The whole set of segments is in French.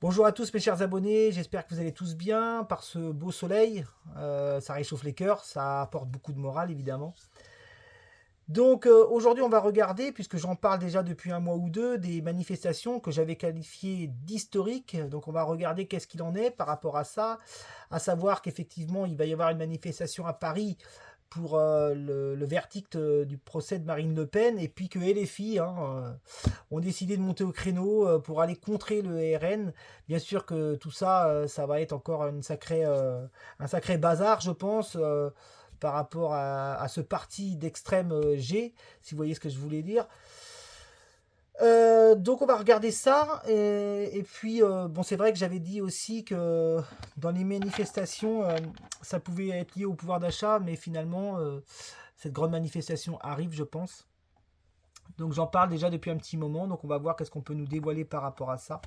Bonjour à tous mes chers abonnés, j'espère que vous allez tous bien par ce beau soleil. Ça réchauffe les cœurs, ça apporte beaucoup de morale évidemment. Donc aujourd'hui on va regarder, puisque j'en parle déjà depuis un mois ou deux, des manifestations que j'avais qualifiées d'historiques. Donc on va regarder qu'est-ce qu'il en est par rapport à ça, à savoir qu'effectivement il va y avoir une manifestation à Paris pour le verdict du procès de Marine Le Pen, et puis que LFI ont décidé de monter au créneau pour aller contrer le RN. Bien sûr que tout ça, ça va être encore un sacré bazar, je pense, par rapport à ce parti d'extrême G, si vous voyez ce que je voulais dire. Donc on va regarder ça, et puis bon, c'est vrai que j'avais dit aussi que dans les manifestations ça pouvait être lié au pouvoir d'achat, mais finalement cette grande manifestation arrive, je pense. Donc j'en parle déjà depuis un petit moment, donc on va voir qu'est-ce qu'on peut nous dévoiler par rapport à ça.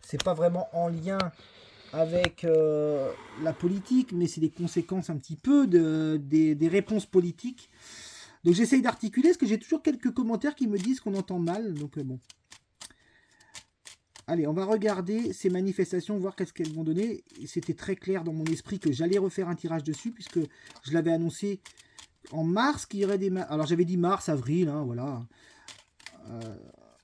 C'est pas vraiment en lien avec la politique, mais c'est des conséquences un petit peu des réponses politiques. Donc j'essaye d'articuler, parce que j'ai toujours quelques commentaires qui me disent qu'on entend mal, donc bon. Allez, on va regarder ces manifestations, voir qu'est-ce qu'elles vont donner. C'était très clair dans mon esprit que j'allais refaire un tirage dessus, puisque je l'avais annoncé en mars qu'il y aurait des... Alors j'avais dit mars, avril, hein, voilà.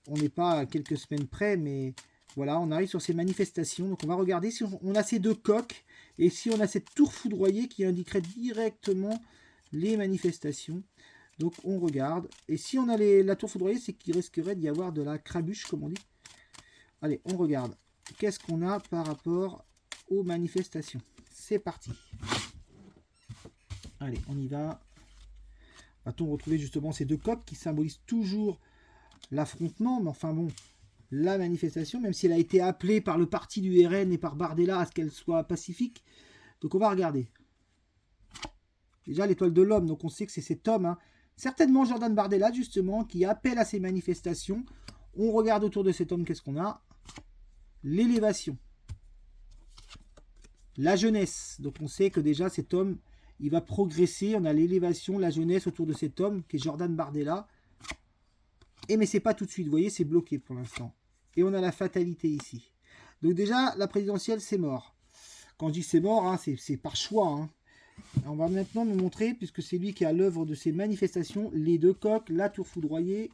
On n'est pas à quelques semaines près, mais voilà, on arrive sur ces manifestations. Donc on va regarder si on a ces deux coques, et si on a cette tour foudroyée qui indiquerait directement les manifestations. Donc on regarde. Et si on a la tour foudroyée, c'est qu'il risquerait d'y avoir de la crabuche, comme on dit. Allez, on regarde. Qu'est-ce qu'on a par rapport aux manifestations? C'est parti. Allez, on y va. Va-t-on retrouver justement ces deux coques qui symbolisent toujours l'affrontement? Mais enfin bon, la manifestation, même si elle a été appelée par le parti du RN et par Bardella à ce qu'elle soit pacifique. Donc on va regarder. Déjà l'étoile de l'homme, donc on sait que c'est cet homme, hein, certainement Jordan Bardella justement, qui appelle à ces manifestations. On regarde autour de cet homme, qu'est-ce qu'on a? L'élévation. La jeunesse, donc on sait que déjà cet homme, il va progresser. On a l'élévation, la jeunesse autour de cet homme, qui est Jordan Bardella. Et mais c'est pas tout de suite, vous voyez, c'est bloqué pour l'instant. Et on a la fatalité ici. Donc déjà, la présidentielle, c'est mort. Quand je dis c'est mort, hein, c'est par choix, hein. On va maintenant nous montrer, puisque c'est lui qui est à l'œuvre de ces manifestations, les deux coques, la tour foudroyée,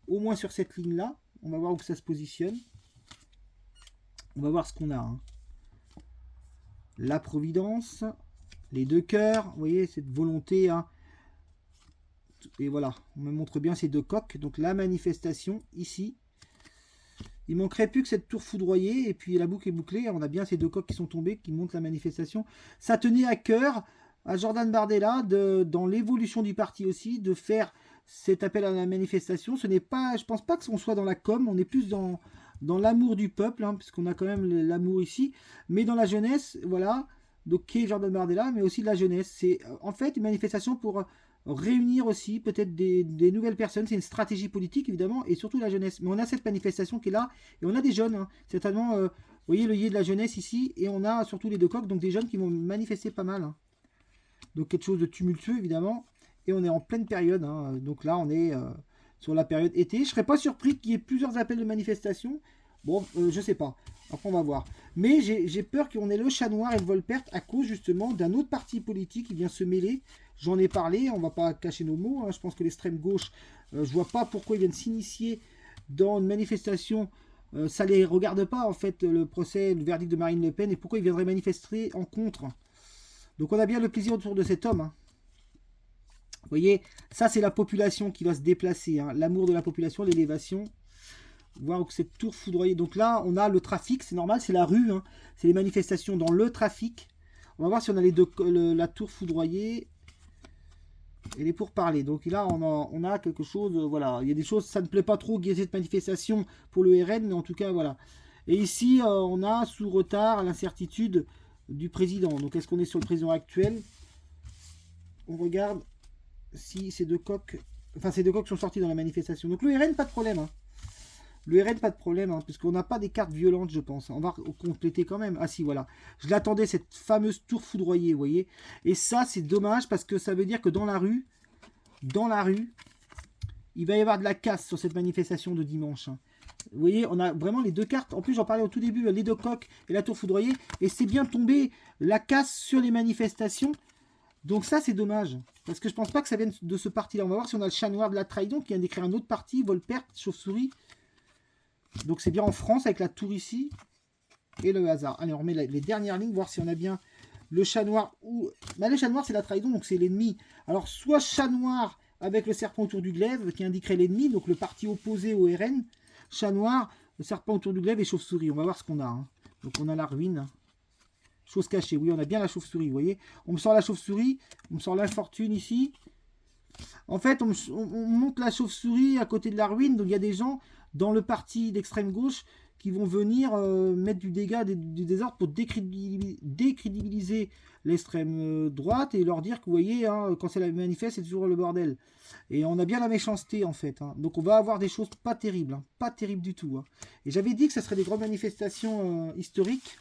au moins sur cette ligne-là. On va voir où ça se positionne. On va voir ce qu'on a, hein. La providence, les deux cœurs, vous voyez, cette volonté, hein. Et voilà, on me montre bien ces deux coques. Donc la manifestation, ici. Il manquerait plus que cette tour foudroyée, et puis la boucle est bouclée. On a bien ces deux coques qui sont tombées, qui montrent la manifestation. Ça tenait à cœur à Jordan Bardella, dans l'évolution du parti aussi, de faire cet appel à la manifestation. Ce n'est pas, je pense pas qu'on soit dans la com, on est plus dans l'amour du peuple, hein, puisqu'on a quand même l'amour ici, mais dans la jeunesse, voilà, donc qui est Jordan Bardella, mais aussi de la jeunesse. C'est en fait une manifestation pour réunir aussi peut-être des nouvelles personnes. C'est une stratégie politique évidemment, et surtout la jeunesse. Mais on a cette manifestation qui est là, et on a des jeunes, hein, certainement, vous voyez le yé de la jeunesse ici, et on a surtout les deux coqs, donc des jeunes qui vont manifester pas mal, hein. Donc quelque chose de tumultueux évidemment, et on est en pleine période, hein. Donc là on est sur la période été. Je serais pas surpris qu'il y ait plusieurs appels de manifestation. Bon, je sais pas. Après, on va voir. Mais j'ai peur qu'on ait le chat noir et le Volpert à cause justement d'un autre parti politique qui vient se mêler. J'en ai parlé, on va pas cacher nos mots, hein. Je pense que l'extrême gauche, je vois pas pourquoi ils viennent s'initier dans une manifestation. Ça les regarde pas en fait, le procès, le verdict de Marine Le Pen, et pourquoi ils viendraient manifester en contre. Donc on a bien le plaisir autour de cet homme, hein. Vous voyez, ça c'est la population qui va se déplacer, hein. L'amour de la population, l'élévation. Voir que cette tour foudroyée. Donc là, on a le trafic, c'est normal, c'est la rue, hein. C'est les manifestations dans le trafic. On va voir si on a la tour foudroyée et les pourparlers. Donc là, on a quelque chose, voilà. Il y a des choses, ça ne plaît pas trop qu'il y ait cette manifestation pour le RN, mais en tout cas, voilà. Et ici, on a sous retard l'incertitude du président. Donc est-ce qu'on est sur le président actuel? On regarde si ces deux coqs, enfin ces deux coqs sont sortis dans la manifestation. Donc le RN, pas de problème, hein. Le RN, pas de problème, hein, puisqu'on n'a pas des cartes violentes, je pense. On va compléter quand même. Ah si, voilà. Je l'attendais, cette fameuse tour foudroyée, vous voyez. Et ça, c'est dommage, parce que ça veut dire que dans la rue, il va y avoir de la casse sur cette manifestation de dimanche, hein. Vous voyez, on a vraiment les deux cartes. En plus, j'en parlais au tout début, les deux coques et la tour foudroyée. Et c'est bien tombé la casse sur les manifestations. Donc ça, c'est dommage. Parce que je pense pas que ça vienne de ce parti-là. On va voir si on a le chat noir de la trahison qui vient d'écrire un autre parti, Volperte, chauve-souris. Donc c'est bien en France avec la tour ici. Et le hasard. Allez, on remet les dernières lignes, voir si on a bien le chat noir. Ou... Bah, le chat noir, c'est la trahison, donc c'est l'ennemi. Alors, soit chat noir avec le serpent autour du glaive qui indiquerait l'ennemi, donc le parti opposé au RN. Chat noir, le serpent autour du glaive et chauve-souris. On va voir ce qu'on a. Hein. Donc on a la ruine. Chose cachée. Oui, on a bien la chauve-souris, vous voyez. On me sort la chauve-souris. On me sort l'infortune ici. En fait, on monte la chauve-souris à côté de la ruine. Donc il y a des gens dans le parti d'extrême gauche qui vont venir mettre du dégât, du désordre pour décrédibiliser l'extrême droite et leur dire que vous voyez, hein, quand c'est la manifeste, c'est toujours le bordel. Et on a bien la méchanceté en fait. Hein. Donc on va avoir des choses pas terribles, hein, pas terribles du tout. Hein. Et j'avais dit que ça serait des grandes manifestations historiques.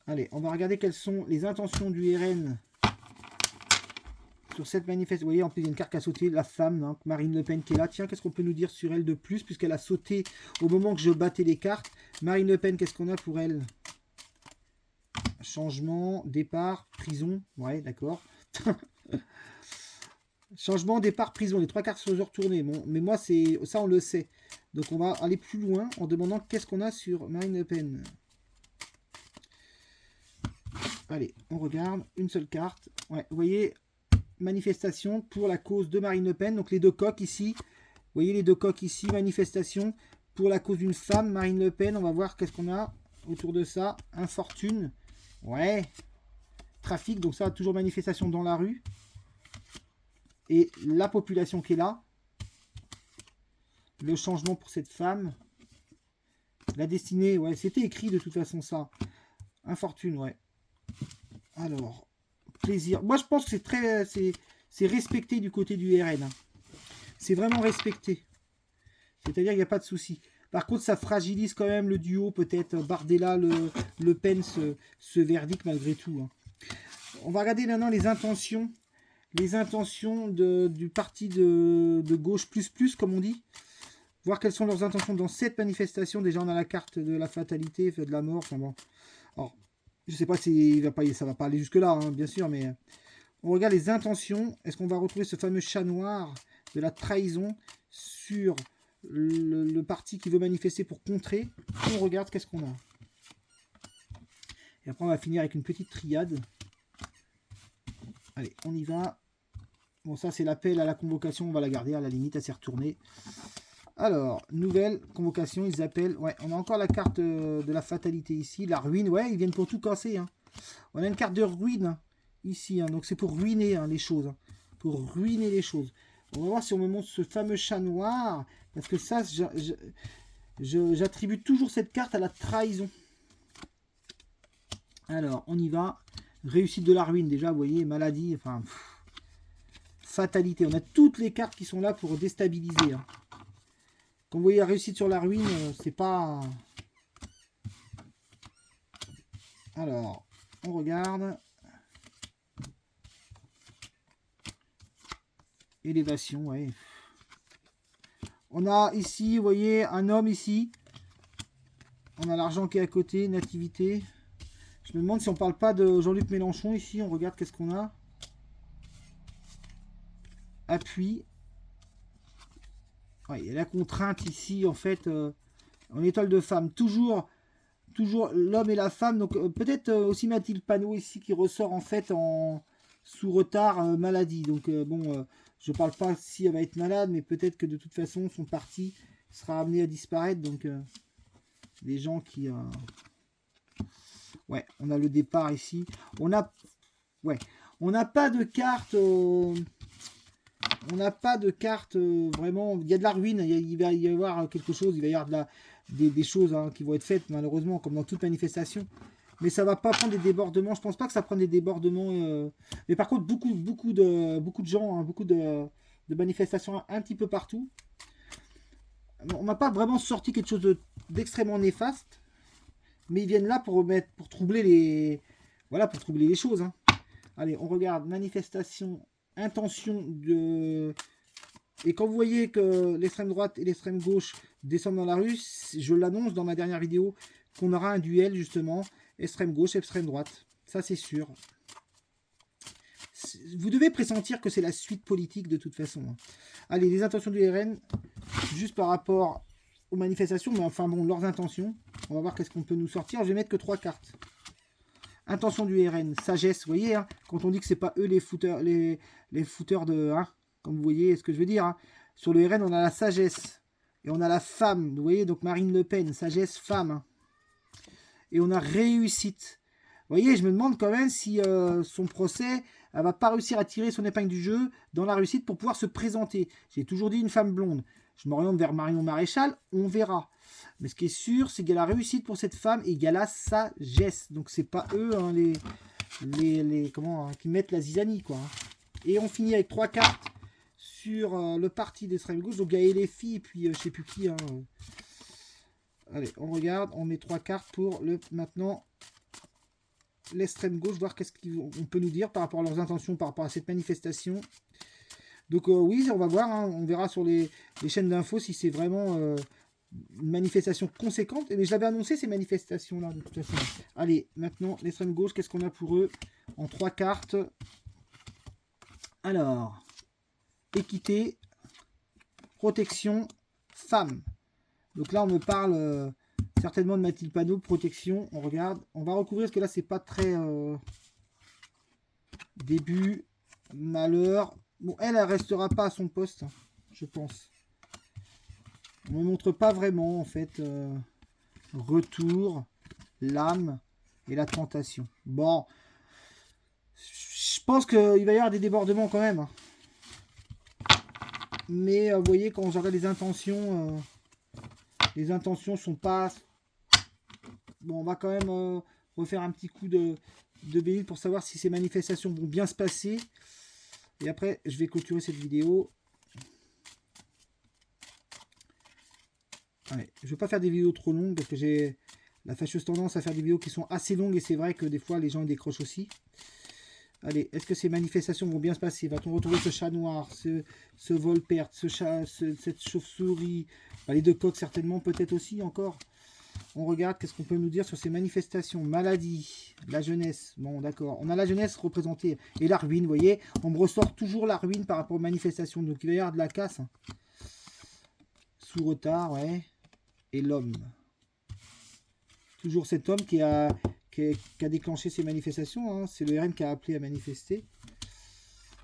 Allez, on va regarder quelles sont les intentions du RN sur cette manifestation. Vous voyez, en plus, il y a une carte qui a sauté, la femme, hein, Marine Le Pen qui est là. Tiens, qu'est-ce qu'on peut nous dire sur elle de plus, puisqu'elle a sauté au moment que je battais les cartes. Marine Le Pen, qu'est-ce qu'on a pour elle? Changement, départ, prison. Ouais, d'accord. Changement, départ, prison. Les trois cartes sont retournées. Bon, mais moi, c'est ça, on le sait. Donc, on va aller plus loin en demandant qu'est-ce qu'on a sur Marine Le Pen. Allez, on regarde. Une seule carte. Ouais, vous voyez... Manifestation pour la cause de Marine Le Pen. Donc les deux coques ici. Vous voyez les deux coques ici. Manifestation pour la cause d'une femme, Marine Le Pen. On va voir qu'est-ce qu'on a autour de ça. Infortune. Ouais. Trafic. Donc ça, toujours manifestation dans la rue. Et la population qui est là. Le changement pour cette femme. La destinée. Ouais, c'était écrit de toute façon ça. Infortune, ouais. Alors... plaisir. Moi, je pense que c'est respecté du côté du RN. Hein. C'est vraiment respecté. C'est-à-dire qu'il n'y a pas de souci. Par contre, ça fragilise quand même le duo, peut-être Bardella, Le Pen, ce verdict malgré tout. Hein. On va regarder maintenant les intentions. Les intentions du parti de gauche plus, comme on dit. Voir quelles sont leurs intentions dans cette manifestation. Déjà, on a la carte de la fatalité, de la mort. Enfin bon. Alors, je sais pas si ça va pas aller jusque là, hein, bien sûr, mais on regarde les intentions. Est-ce qu'on va retrouver ce fameux chat noir de la trahison sur le parti qui veut manifester pour contrer? On regarde qu'est-ce qu'on a. Et après, on va finir avec une petite triade. Allez, on y va. Bon, ça, c'est l'appel à la convocation. On va la garder à la limite, elle s'est retournée. Alors, nouvelle convocation, ils appellent... Ouais, on a encore la carte de la fatalité ici, la ruine. Ouais, ils viennent pour tout casser. Hein. On a une carte de ruine hein, ici. Hein. Donc, c'est pour ruiner hein, les choses. Hein. Pour ruiner les choses. On va voir si on me montre ce fameux chat noir. Parce que ça, j'attribue toujours cette carte à la trahison. Alors, on y va. Réussite de la ruine, déjà, vous voyez, maladie, enfin... fatalité. On a toutes les cartes qui sont là pour déstabiliser. Hein. Quand vous voyez la réussite sur la ruine, c'est pas... Alors, on regarde. Élévation, ouais. On a ici, vous voyez, un homme ici. On a l'argent qui est à côté, nativité. Je me demande si on parle pas de Jean-Luc Mélenchon ici. On regarde qu'est-ce qu'on a. Appui. Ouais, il y a la contrainte ici, en fait, en étoile de femme. Toujours l'homme et la femme. Donc peut-être aussi Mathilde Panot ici qui ressort en fait sous retard maladie. Donc bon, je parle pas si elle va être malade, mais peut-être que de toute façon son parti sera amené à disparaître. Donc les gens qui... Ouais, on a le départ ici. On a... Ouais, on n'a pas de carte... On n'a pas de carte vraiment... Il y a de la ruine, il va y avoir quelque chose, il va y avoir des choses hein, qui vont être faites malheureusement, comme dans toute manifestation. Mais ça va pas prendre des débordements. Je pense pas que ça prenne des débordements. Mais par contre, beaucoup de gens, hein, beaucoup de manifestations un petit peu partout. On m'a pas vraiment sorti quelque chose d'extrêmement néfaste. Mais ils viennent là pour troubler les... Voilà, pour troubler les choses. Hein. Allez, on regarde manifestation... Intention Et quand vous voyez que l'extrême droite et l'extrême gauche descendent dans la rue, je l'annonce dans ma dernière vidéo qu'on aura un duel justement, extrême gauche, extrême droite. Ça c'est sûr. Vous devez pressentir que c'est la suite politique de toute façon. Allez, les intentions du RN, juste par rapport aux manifestations, mais enfin bon, leurs intentions. On va voir qu'est-ce qu'on peut nous sortir. Je vais mettre que 3 cartes. Intention du RN, sagesse, vous voyez, hein, quand on dit que c'est pas eux les fouteurs, les fouteurs de... Hein, comme vous voyez ce que je veux dire. Hein. Sur le RN, on a la sagesse. Et on a la femme, vous voyez, donc Marine Le Pen, sagesse, femme. Hein. Et on a réussite. Vous voyez, je me demande quand même si son procès, elle va pas réussir à tirer son épingle du jeu dans la réussite pour pouvoir se présenter. J'ai toujours dit une femme blonde. Je m'oriente vers Marion Maréchal, on verra. Mais ce qui est sûr, c'est qu'il y a la réussite pour cette femme et il y a la sagesse. Donc c'est pas eux hein, comment, hein, qui mettent la zizanie, quoi. Et on finit avec 3 cartes sur le parti d'extrême gauche. Donc il y a LFI et puis je sais plus qui. Hein. Allez, on regarde, on met 3 cartes pour maintenant l'extrême gauche, voir qu'est-ce qu'on peut nous dire par rapport à leurs intentions, par rapport à cette manifestation. Donc oui, on va voir, hein, on verra sur les chaînes d'infos si c'est vraiment une manifestation conséquente. Mais je l'avais annoncé ces manifestations-là de toute façon. Allez, maintenant, l'extrême gauche, qu'est-ce qu'on a pour eux en 3 cartes? Alors, équité, protection, femme. Donc là, on me parle certainement de Mathilde Panot, protection. On regarde. On va recouvrir parce que là, c'est pas très... début, malheur. Bon, elle restera pas à son poste, je pense. On ne montre pas vraiment, en fait. Retour, l'âme et la tentation. Bon. Je pense qu'il va y avoir des débordements quand même. Mais vous voyez, quand je regarde les intentions sont pas... Bon, on va quand même refaire un petit coup de bénite pour savoir si ces manifestations vont bien se passer. Et après, je vais clôturer cette vidéo. Allez, je ne vais pas faire des vidéos trop longues parce que j'ai la fâcheuse tendance à faire des vidéos qui sont assez longues et c'est vrai que des fois les gens décrochent aussi. Allez, est-ce que ces manifestations vont bien se passer? Va-t-on retrouver ce chat noir, ce vol-perte, cette chauve-souris, les 2 coqs certainement, peut-être aussi encore. On regarde qu'est-ce qu'on peut nous dire sur ces manifestations. Maladie, la jeunesse. Bon, d'accord. On a la jeunesse représentée. Et la ruine, vous voyez. On me ressort toujours la ruine par rapport aux manifestations. Donc, il va y avoir de la casse. Hein. Sous retard, ouais. Et l'homme. Toujours cet homme qui a déclenché ces manifestations. Hein. C'est le RN qui a appelé à manifester.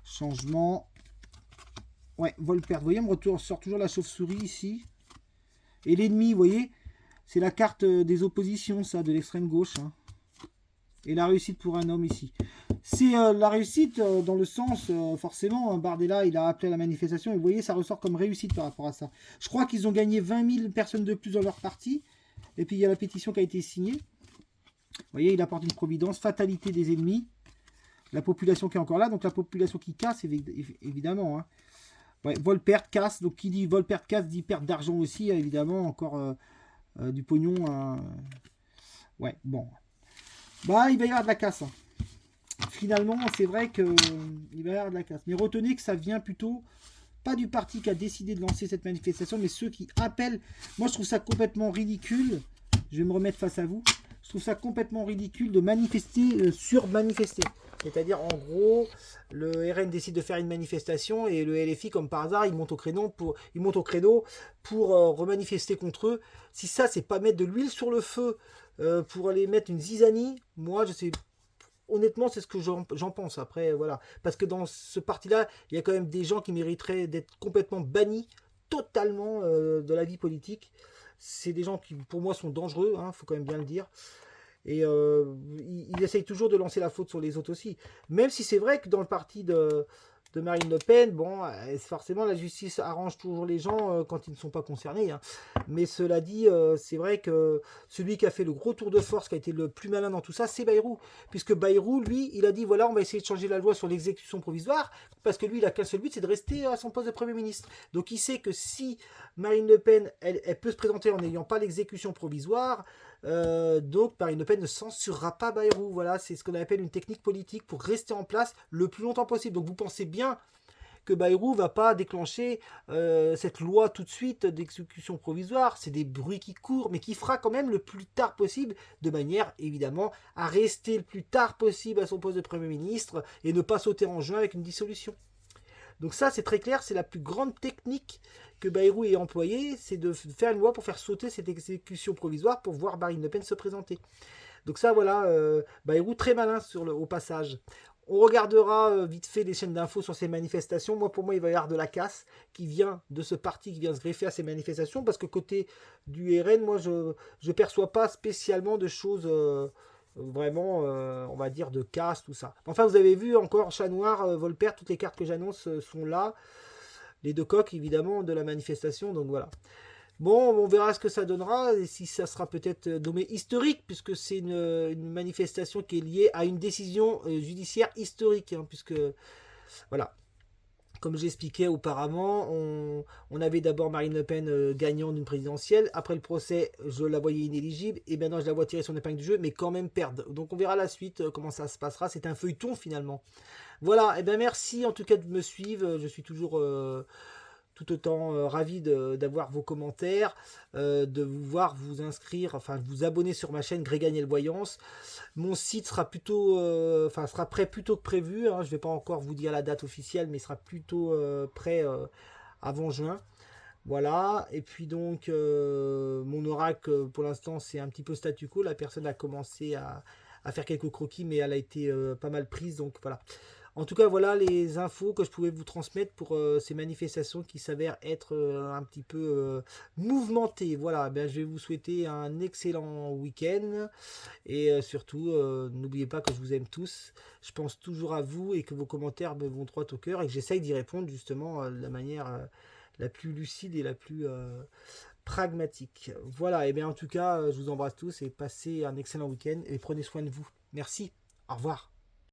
Changement. Ouais, vol-perte. Vous voyez, on me ressort toujours la chauve-souris ici. Et l'ennemi, vous voyez. C'est la carte des oppositions, ça, de l'extrême gauche. Hein. Et la réussite pour un homme ici. C'est la réussite dans le sens, forcément, hein, Bardella, il a appelé à la manifestation. Et vous voyez, ça ressort comme réussite par rapport à ça. Je crois qu'ils ont gagné 20 000 personnes de plus dans leur parti. Et puis, il y a la pétition qui a été signée. Vous voyez, il apporte une providence. Fatalité des ennemis. La population qui est encore là. Donc, la population qui casse, évidemment. Hein. Ouais, vol, perte, casse. Donc, qui dit vol, perte, casse, dit perte d'argent aussi, évidemment. Encore... du pognon. Ouais, bon. Bah, il va y avoir de la casse. Hein. Finalement, c'est vrai que il va y avoir de la casse. Mais retenez que ça vient plutôt pas du parti qui a décidé de lancer cette manifestation, mais ceux qui appellent. Moi, je trouve ça complètement ridicule. Je vais me remettre face à vous. Je trouve ça complètement ridicule de manifester sur manifester. C'est-à-dire, en gros, le RN décide de faire une manifestation et le LFI, comme par hasard, il monte au créneau pour remanifester contre eux. Si ça, c'est pas mettre de l'huile sur le feu pour aller mettre une zizanie, moi, je sais... Honnêtement, c'est ce que j'en pense. Après, voilà. Parce que dans ce parti-là, il y a quand même des gens qui mériteraient d'être complètement bannis totalement de la vie politique. C'est des gens qui, pour moi, sont dangereux, hein, faut quand même bien le dire. Et il essaye toujours de lancer la faute sur les autres aussi. Même si c'est vrai que dans le parti de Marine Le Pen, bon, forcément la justice arrange toujours les gens quand ils ne sont pas concernés. Hein. Mais cela dit, c'est vrai que celui qui a fait le gros tour de force, qui a été le plus malin dans tout ça, c'est Bayrou. Puisque Bayrou, lui, il a dit, voilà, on va essayer de changer la loi sur l'exécution provisoire, parce que lui, il a qu'un seul but, c'est de rester à son poste de Premier ministre. Donc il sait que si Marine Le Pen, elle peut se présenter en n'ayant pas l'exécution provisoire, donc Marine Le Pen ne censurera pas Bayrou. Voilà, c'est ce qu'on appelle une technique politique pour rester en place le plus longtemps possible. Donc vous pensez bien que Bayrou va pas déclencher cette loi tout de suite d'exécution provisoire. C'est des bruits qui courent, mais qui fera quand même le plus tard possible, de manière évidemment à rester le plus tard possible à son poste de Premier ministre et ne pas sauter en juin avec une dissolution. Donc ça, c'est très clair, c'est la plus grande technique que Bayrou ait employée, c'est de faire une loi pour faire sauter cette exécution provisoire pour voir Marine Le Pen se présenter. Donc ça, voilà, Bayrou très malin au passage. On regardera vite fait les chaînes d'infos sur ces manifestations. Pour moi, il va y avoir de la casse qui vient de ce parti qui vient se greffer à ces manifestations, parce que côté du RN, moi, je ne perçois pas spécialement de choses vraiment, on va dire, de casse, tout ça. Enfin, vous avez vu encore, Chat Noir, Volpert, toutes les cartes que j'annonce sont là. Les deux coqs, évidemment, de la manifestation, donc voilà. Bon, on verra ce que ça donnera, et si ça sera peut-être nommé historique, puisque c'est une manifestation qui est liée à une décision judiciaire historique, hein, puisque, voilà, comme j'expliquais auparavant, on avait d'abord Marine Le Pen gagnant d'une présidentielle, après le procès, je la voyais inéligible, et maintenant je la vois tirer son épingle du jeu, mais quand même perdre. Donc on verra la suite, comment ça se passera, c'est un feuilleton finalement. Voilà, et bien merci en tout cas de me suivre, je suis toujours tout autant ravi d'avoir vos commentaires, de vous voir vous inscrire, enfin vous abonner sur ma chaîne Greg Agnel Voyance. Mon site sera plutôt, sera prêt plus tôt que prévu, hein. Je ne vais pas encore vous dire la date officielle, mais il sera plutôt prêt avant juin. Voilà, et puis donc mon oracle pour l'instant c'est un petit peu statu quo, la personne a commencé à faire quelques croquis, mais elle a été pas mal prise, donc voilà. En tout cas, voilà les infos que je pouvais vous transmettre pour ces manifestations qui s'avèrent être un petit peu mouvementées. Voilà, ben, je vais vous souhaiter un excellent week-end. Et surtout, n'oubliez pas que je vous aime tous. Je pense toujours à vous et que vos commentaires me vont droit au cœur et que j'essaye d'y répondre justement de la manière la plus lucide et la plus pragmatique. Voilà, et bien en tout cas, je vous embrasse tous et passez un excellent week-end et prenez soin de vous. Merci, au revoir.